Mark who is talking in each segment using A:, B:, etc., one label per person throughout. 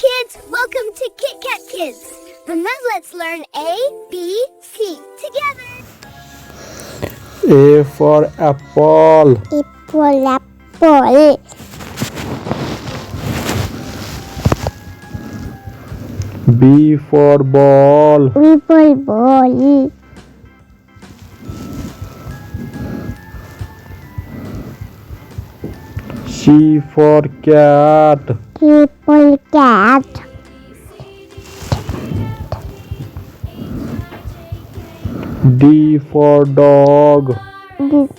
A: kids, welcome to Kit Kat Kids. And now let's learn A, B, C together.
B: A for apple.
C: Apple.
B: B for ball.
C: Ball.
B: C for cat.
C: Cat.
B: D for dog.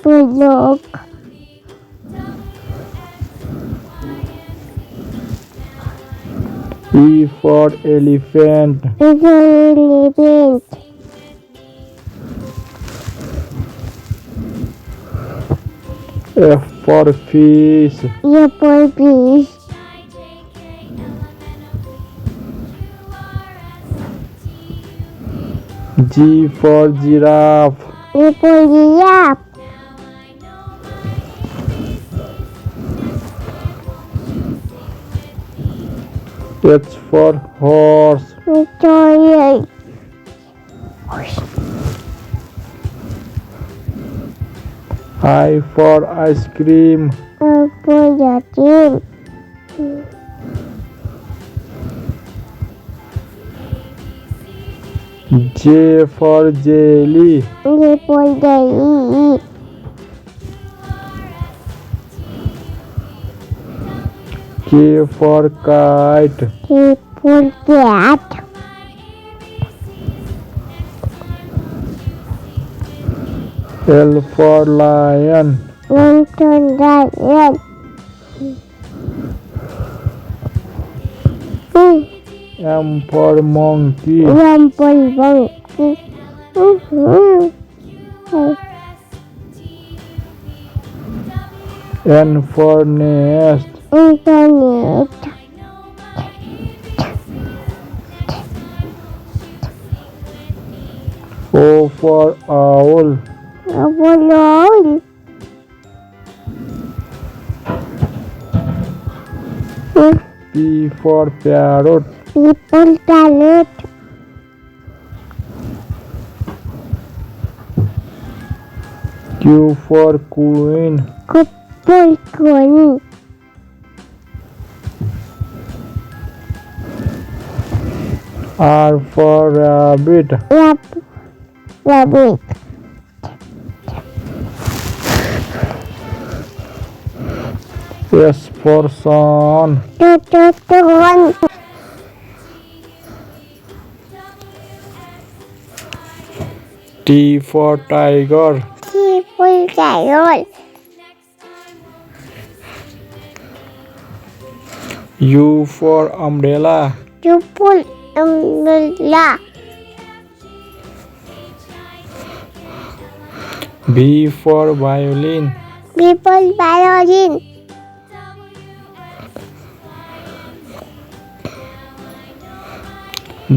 C: Dog.
B: E for elephant.
C: Elephant.
B: F for fish.
C: Apple fish.
B: G for giraffe.
C: Giraffe.
B: H for horse.
C: Toy.
B: I for ice cream.
C: Apple.
B: J for jelly.
C: Apple.
B: K for kite.
C: Apple cat.
B: L for lion.
C: Lion.
B: M for monkey.
C: Apple.
B: N for nest.
C: Internet.
B: O for owl.
C: Apple.
B: P for parrot.
C: People talent.
B: Q for queen.
C: Couple.
B: R for rabbit.
C: Rabbit.
B: S for sun.
C: One.
B: T for tiger.
C: People talent.
B: U for umbrella.
C: People umbrella.
B: V for violin.
C: People violin.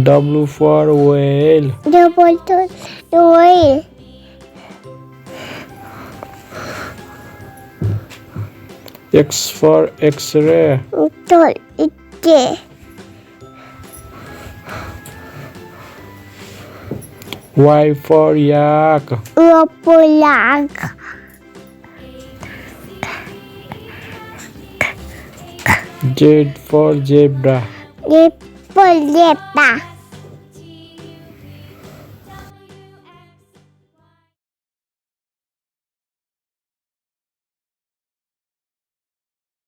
B: W for whale.
C: Double toy.
B: X for x-ray.
C: Toy.
B: Y for yak.
C: Apple.
B: Z for zebra.
C: Apple.